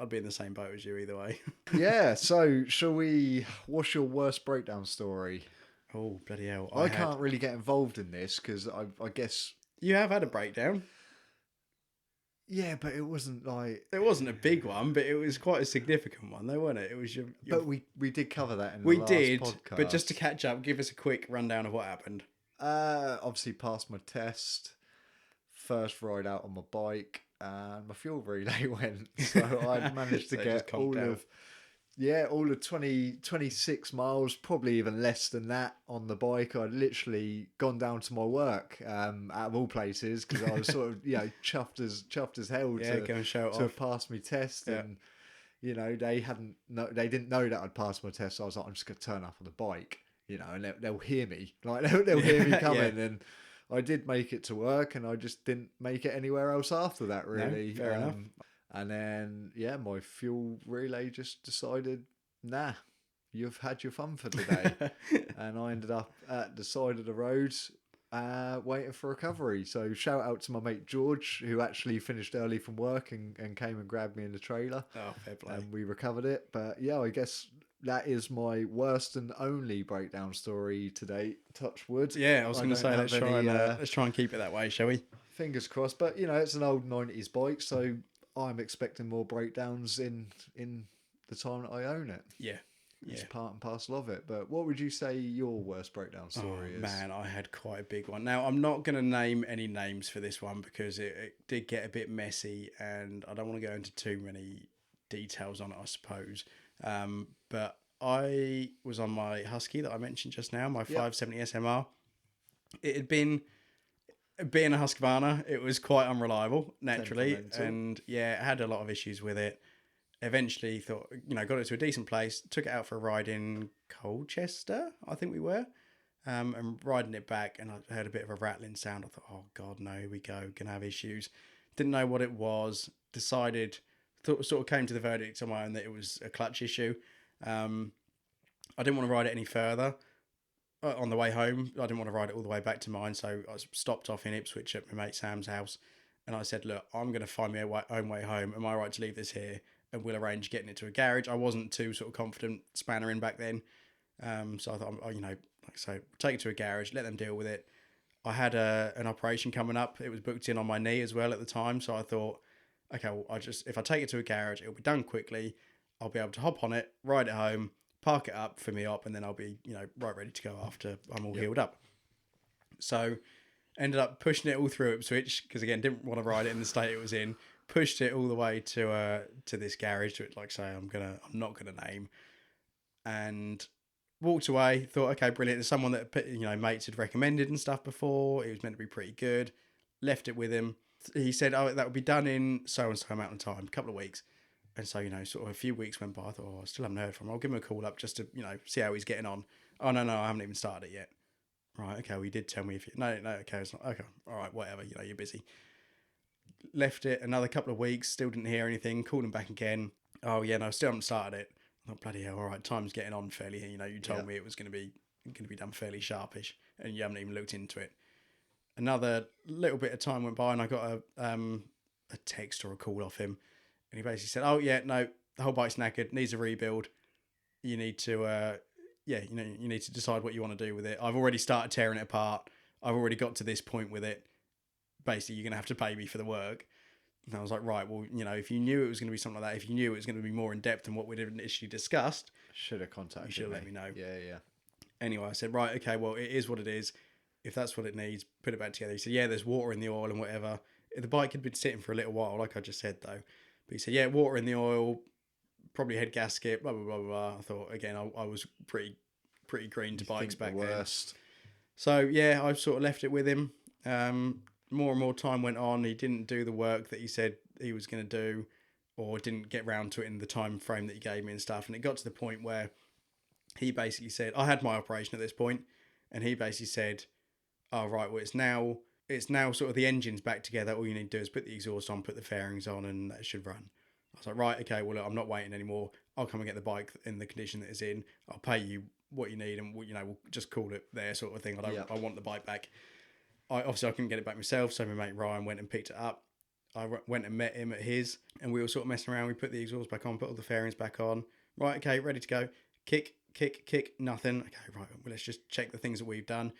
be in the same boat as you either way. Yeah. So shall we? What's your worst breakdown story? Oh bloody hell! I can't really get involved in this because I guess you have had a breakdown. Yeah, but it wasn't like... It wasn't a big one, but it was quite a significant one, though, wasn't it? It was your... But we did cover that in the last podcast. But just to catch up, give us a quick rundown of what happened. Obviously passed my test, first ride out on my bike, and my fuel relay went. So I managed to get all of 26 miles, probably even less than that on the bike. I'd literally gone down to my work, out of all places, because I was sort of, chuffed as hell to have passed my test. Yeah. And, they didn't know that I'd passed my test. So I was like, I'm just going to turn up on the bike, and they'll hear me. Like, they'll hear me coming. Yeah. And I did make it to work, and I just didn't make it anywhere else after that, really. No, fair enough. And then, my fuel relay just decided, nah, you've had your fun for today. And I ended up at the side of the road waiting for recovery. So shout out to my mate George, who actually finished early from work and came and grabbed me in the trailer. Oh, fair play. And we recovered it. But yeah, I guess that is my worst and only breakdown story to date. Touch wood. Yeah, I was going to say, let's try and keep it that way, shall we? Fingers crossed. But, it's an old 90s bike, so... I'm expecting more breakdowns in the time that I own it. Yeah. It's part and parcel of it. But what would you say your worst breakdown story is? Man, I had quite a big one. Now, I'm not going to name any names for this one because it did get a bit messy and I don't want to go into too many details on it, I suppose. But I was on my Husky that I mentioned just now, my 570 SMR. It had been... Being a Husqvarna, it was quite unreliable, naturally. And it had a lot of issues with it. Eventually thought, got it to a decent place, took it out for a ride in Colchester, I think we were, and riding it back, and I heard a bit of a rattling sound. I thought, oh God, no, here we go, gonna have issues. Didn't know what it was, sort of came to the verdict on my own that it was a clutch issue. I didn't want to ride it any further. On the way home, I didn't want to ride it all the way back to mine, so I stopped off in Ipswich at my mate Sam's house, and I said, look, I'm going to find my own way home. Am I right to leave this here? And we'll arrange getting it to a garage. I wasn't too sort of confident spannering back then, so I thought, take it to a garage, let them deal with it. I had an operation coming up. It was booked in on my knee as well at the time, so I thought, okay, well, if I take it to a garage, it'll be done quickly. I'll be able to hop on it, ride it home, park it up for me up, and then I'll be, right ready to go after I'm all healed up. So ended up pushing it all through Ipswich because, again, didn't want to ride it in the state it was in. Pushed it all the way to this garage, to it, like say, I'm not gonna name, and walked away. Thought, okay, brilliant. There's someone that mates had recommended and stuff before. It was meant to be pretty good. Left it with him. He said, oh, that would be done in so and so amount of time, a couple of weeks. And so, sort of a few weeks went by. I thought, I still haven't heard from him. I'll give him a call up just to, see how he's getting on. Oh, no, I haven't even started it yet. Right, okay, well, you did tell me if you... No, okay, it's not... Okay, all right, whatever, you're busy. Left it another couple of weeks, still didn't hear anything. Called him back again. Oh, yeah, no, still haven't started it. I thought, bloody hell, all right, time's getting on fairly... you told me it was going to be done fairly sharpish, and you haven't even looked into it. Another little bit of time went by, and I got a text or a call off him. And he basically said, oh, yeah, no, the whole bike's knackered, needs a rebuild. You need to, you need to decide what you want to do with it. I've already started tearing it apart. I've already got to this point with it. Basically, you're going to have to pay me for the work. And I was like, right, well, if you knew it was going to be something like that, if you knew it was going to be more in depth than what we'd initially discussed, should have contacted you should have let me know. Yeah. Anyway, I said, right, okay, well, it is what it is. If that's what it needs, put it back together. He said, yeah, there's water in the oil and whatever. The bike had been sitting for a little while, like I just said, though. But he said, yeah, water in the oil, probably head gasket, blah, blah, blah, blah. I thought, again, I was pretty green to bikes back then. So, yeah, I sort of left it with him. More and more time went on. He didn't do the work that he said he was going to do, or didn't get round to it in the time frame that he gave me and stuff. And it got to the point where he basically said, I had my operation at this point, and he basically said, oh, right, well, it's now sort of the engine's back together. All you need to do is put the exhaust on, put the fairings on, and that should run. I was like, right, okay, well, look, I'm not waiting anymore. I'll come and get the bike in the condition that it's in. I'll pay you what you need, and we'll just call it there, sort of thing. I want the bike back. I couldn't get it back myself, so my mate Ryan went and picked it up. I went and met him at his, and we were sort of messing around. We put the exhaust back on, put all the fairings back on. Right, okay, ready to go. Kick, nothing. Okay, right, well, let's just check the things that we've done.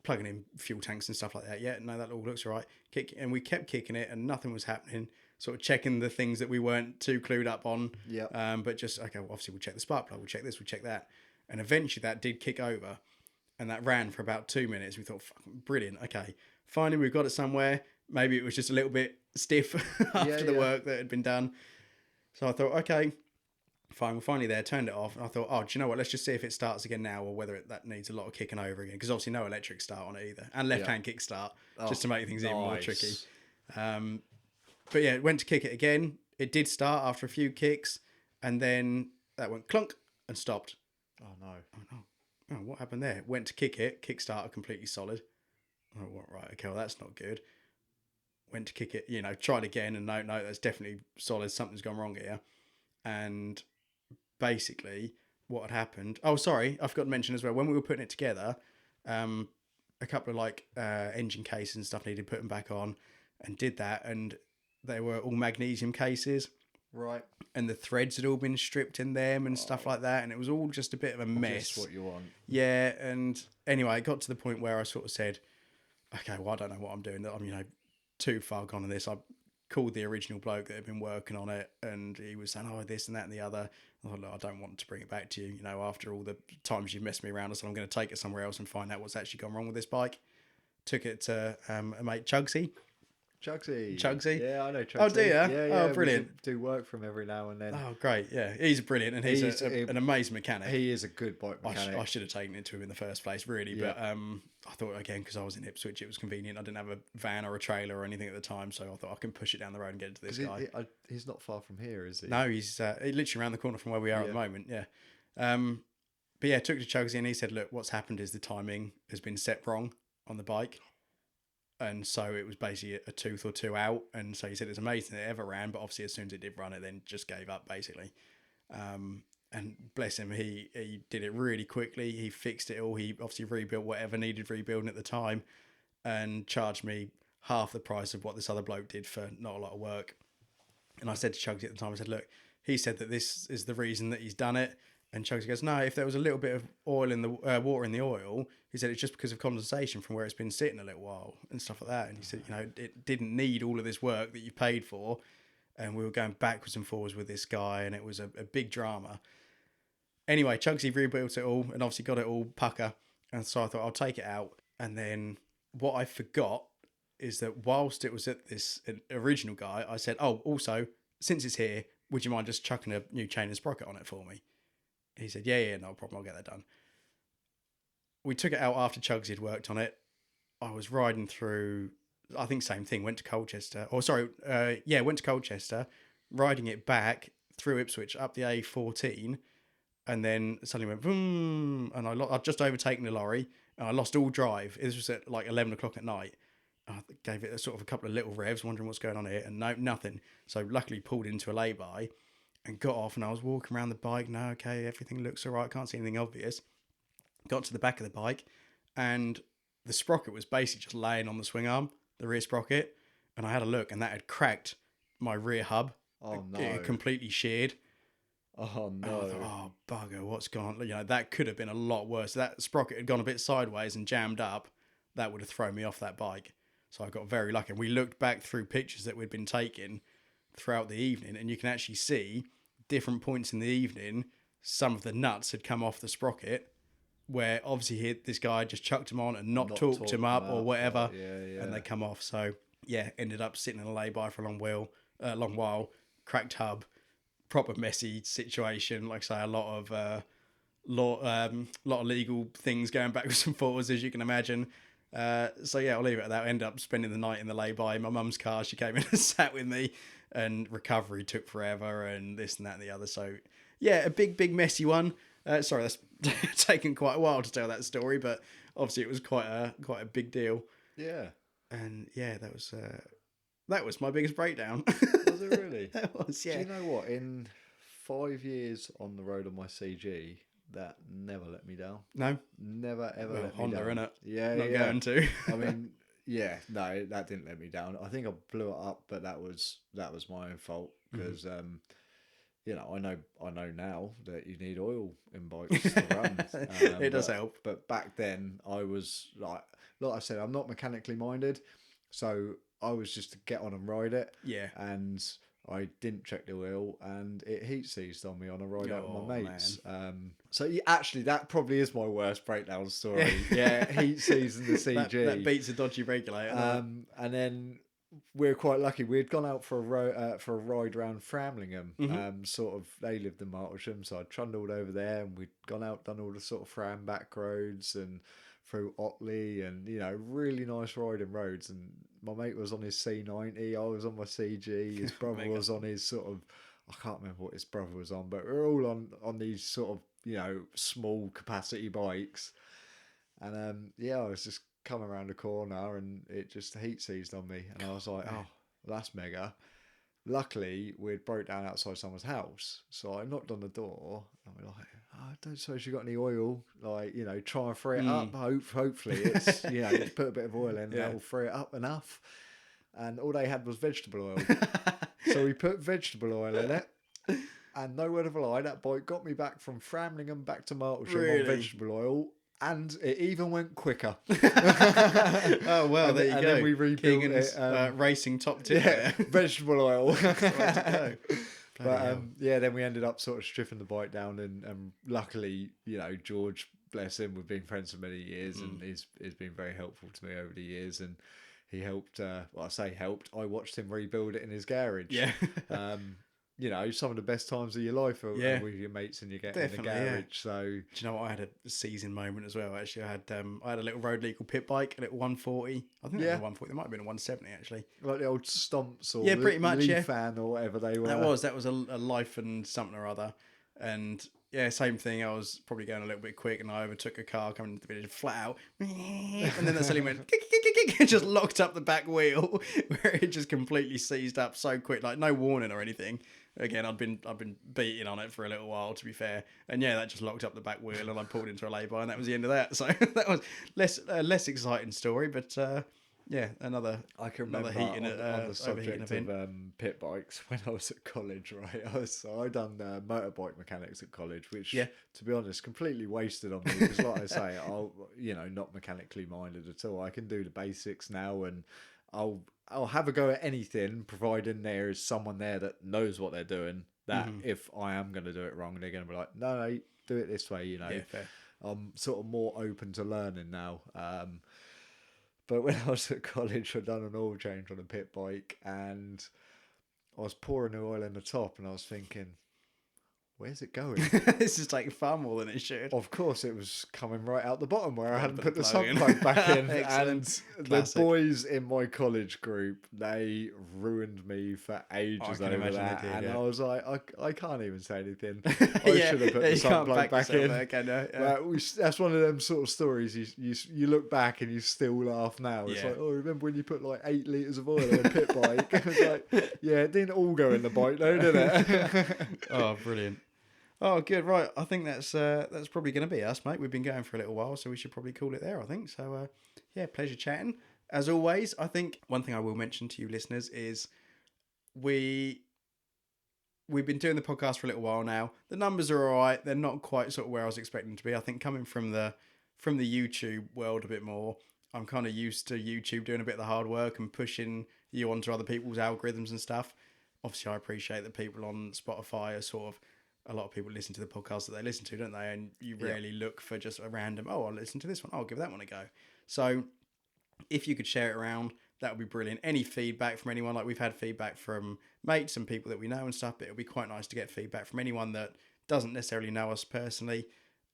Plugging in fuel tanks and stuff like that. Yeah, no, that all looks all right. Kick, and we kept kicking it, and nothing was happening. Sort of checking the things that we weren't too clued up on. Yeah. But just, okay, well, obviously we'll check the spark plug, we'll check this, we'll check that. And eventually that did kick over, and that ran for about 2 minutes. We thought, fucking brilliant. Okay, finally we've got it somewhere. Maybe it was just a little bit stiff after the work that had been done. So I thought, okay, fine, we're finally there, turned it off. And I thought, oh, do you know what? Let's just see if it starts again now, or whether that needs a lot of kicking over again. Because obviously no electric start on it either. And left-hand kick start, just to make things even more tricky. But yeah, went to kick it again. It did start after a few kicks, and then that went clunk and stopped. Oh, no. Oh, what happened there? Went to kick it, kickstarter completely solid. Oh, right, okay, well, that's not good. Went to kick it, tried again, and no, that's definitely solid. Something's gone wrong here. And basically, what had happened... Oh, sorry, I forgot to mention as well, when we were putting it together, a couple of engine cases and stuff needed putting back on, and did that, and they were all magnesium cases. Right. And the threads had all been stripped in them and stuff like that, and it was all just a bit of a mess. Just what you want. Yeah, and anyway, it got to the point where I sort of said, okay, well, I don't know what I'm doing. I'm, too far gone on this. I called the original bloke that had been working on it, and he was saying, oh, this and that and the other. I thought, look, I don't want to bring it back to you. After all the times you've messed me around, I said, I'm going to take it somewhere else and find out what's actually gone wrong with this bike. Took it to a mate, Chugsy. Chugsy? Yeah, I know Chugsy. Oh, do you? Yeah. Oh, brilliant. We do work for him every now and then. Oh, great. Yeah, he's brilliant, and he's an amazing mechanic. He is a good bike mechanic. I should have taken it to him in the first place, really. Yeah. But I thought, again, because I was in Ipswich, it was convenient. I didn't have a van or a trailer or anything at the time, so I thought I can push it down the road and get it to this guy. He's not far from here, is he? No, he's literally around the corner from where we are at the moment, yeah. But yeah, took it to Chugsy, and he said, look, what's happened is the timing has been set wrong on the bike. And so it was basically a tooth or two out. And so he said it's amazing that it ever ran, but obviously as soon as it did run, it then just gave up, basically. And bless him, he did it really quickly. He fixed it all. He obviously rebuilt whatever needed rebuilding at the time, and charged me half the price of what this other bloke did for not a lot of work. And I said to Chugsy at the time, I said, look, he said that this is the reason that he's done it. And Chugsy goes, no, if there was a little bit of oil in the water in the oil, he said it's just because of condensation from where it's been sitting a little while and stuff like that. And he said, it didn't need all of this work that you paid for. And we were going backwards and forwards with this guy, and it was a big drama. Anyway, Chugsy rebuilt it all and obviously got it all pucker. And so I thought, I'll take it out. And then what I forgot is that whilst it was at this original guy, I said, oh, also, since it's here, would you mind just chucking a new chain and sprocket on it for me? He said, yeah, no problem, I'll get that done. We took it out after Chugsy had worked on it. I was riding through, I think same thing, went to Colchester, went to Colchester, riding it back through Ipswich up the A14, and then suddenly went boom, and I'd just overtaken the lorry, and I lost all drive. This was at 11 o'clock at night. I gave it a couple of little revs, wondering what's going on here, and no, nothing. So luckily pulled into a lay-by and got off, and I was walking around the bike. No, okay, everything looks all right. Can't see anything obvious. Got to the back of the bike, and the sprocket was basically just laying on the swing arm, the rear sprocket, and I had a look, and that had cracked my rear hub. Oh, no. It had completely sheared. Oh, no. And I thought, oh, bugger, what's gone on? That could have been a lot worse. That sprocket had gone a bit sideways and jammed up. That would have thrown me off that bike. So I got very lucky. And we looked back through pictures that we'd been taking throughout the evening, and you can actually see different points in the evening, some of the nuts had come off the sprocket, where obviously this guy just chucked them on and not talked him up or whatever, and they come off. So yeah, ended up sitting in a lay-by for a long while, cracked hub, proper messy situation. Like I say, a lot of legal things going backwards and forwards, as you can imagine. So yeah, I'll leave it at that. I ended up spending the night in the lay-by in my mum's car. She came in and sat with me, and recovery took forever and this and that and the other. So yeah, a big messy one. Sorry, that's taken quite a while to tell that story, but obviously it was quite a big deal. Yeah. And yeah, that was my biggest breakdown. Was it really? That was, yeah. Do you know what? In 5 years on the road on my CG, that never let me down. No? Never, ever let me Honda, down. innit? Yeah, Not going to. I mean, yeah, no, that didn't let me down. I think I blew it up, but that was my own fault because, you know, I know now that you need oil in bikes to run. It does help. But back then, I was like I said, I'm not mechanically minded, so I was just to get on and ride it. Yeah. And I didn't check the oil, and it heat seized on me on a ride out with my mates. So yeah, actually, that probably is my worst breakdown story. Yeah, heat seized in the CG. That beats a dodgy regulator. And then we're quite lucky. We'd gone out for a ride around Framlingham. Sort of, they lived in Martlesham, so I trundled over there, and we'd gone out, done all the sort of Fram back roads and through Otley, and you know, really nice riding roads. And my mate was on his C90, I was on my CG, his brother was on his sort of, I can't remember what his brother was on, but we're all on these sort of, you know, small capacity bikes. And yeah, I was just coming around the corner, and it just heat seized on me, and I was like, oh, that's mega. Luckily, we'd broke down outside someone's house, so I knocked on the door, and we're like, I don't suppose you got any oil, like, you know, try and free it up. Hopefully it's, you know, put a bit of oil in, that will free it up enough. And all they had was vegetable oil. So we put vegetable oil in it, and no word of a lie, that bike got me back from Framlingham back to Martlesham on vegetable oil, and it even went quicker. Oh well, there you go. Then we rebuilt it. Racing top tip. Yeah, vegetable oil. But yeah, then we ended up sort of stripping the bike down, and luckily, you know, George, bless him, we've been friends for many years, and he's been very helpful to me over the years, and he helped. Well, I say helped. I watched him rebuild it in his garage. Yeah. You know, some of the best times of your life are with your mates, and you get in the garage. So, do you know what? I had a season moment as well. Actually, I had a little road legal pit bike, a little 140. I think it was a 140. It might have been a 170 actually. Like the old Stomps or pretty much, Leaf Fan or whatever they were. That was a Life and something or other, and yeah, same thing. I was probably going a little bit quick, and I overtook a car coming into the village flat out, and then that suddenly went it just locked up the back wheel, where it just completely seized up so quick, like no warning or anything. Again, I've been beating on it for a little while, to be fair, and yeah, that just locked up the back wheel, and I pulled into a lay-by, and that was the end of that. So that was less exciting story, but yeah, another heating on the subject event. of pit bikes. When I was at college, right, I done motorbike mechanics at college, which, to be honest, completely wasted on me, because like I say, I'm not mechanically minded at all. I can do the basics now, and I'll have a go at anything, providing there is someone there that knows what they're doing. That if I am going to do it wrong, they're going to be like, no, do it this way. You know, fair. I'm sort of more open to learning now. But when I was at college, I'd done an oil change on a pit bike, and I was pouring the oil in the top, and I was thinking, where's it going? This is taking far more than it should. Of course, it was coming right out the bottom where I hadn't put the sump plug back in. And the boys in my college group, they ruined me for ages over that. I was like, I can't even say anything. I should have put the sump plug back in. That's one of them sort of stories. You look back and you still laugh now. It's like, oh, remember when you put like 8 litres of oil on a pit bike? It's like, yeah, it didn't all go in the bike though, did it? Oh, brilliant. Oh, good. Right. I think that's probably going to be us, mate. We've been going for a little while, so we should probably call it there, I think. So, yeah, pleasure chatting. As always, I think one thing I will mention to you listeners is we've been doing the podcast for a little while now. The numbers are all right. They're not quite sort of where I was expecting them to be. I think coming from the YouTube world a bit more, I'm kind of used to YouTube doing a bit of the hard work and pushing you onto other people's algorithms and stuff. Obviously, I appreciate that people on Spotify are sort of, a lot of people listen to the podcast that they listen to, don't they? And you rarely look for just a random, oh, I'll listen to this one, I'll give that one a go. So if you could share it around, that would be brilliant. Any feedback from anyone, like we've had feedback from mates and people that we know and stuff, but it would be quite nice to get feedback from anyone that doesn't necessarily know us personally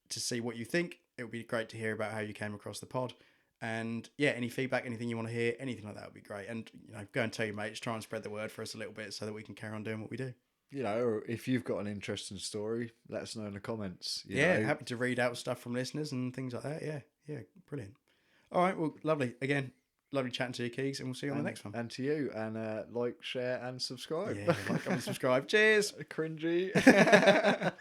to see what you think. It would be great to hear about how you came across the pod. And yeah, any feedback, anything you want to hear, anything like that would be great. And go and tell your mates, try and spread the word for us a little bit so that we can carry on doing what we do. Or if you've got an interesting story, let us know in the comments. Happy to read out stuff from listeners and things like that. Yeah, brilliant. All right, well, lovely. Again, lovely chatting to you, Keegs, and we'll see you on the next one. And to you, and like, share, and subscribe. Yeah, like, comment, subscribe. Cheers. Cringy.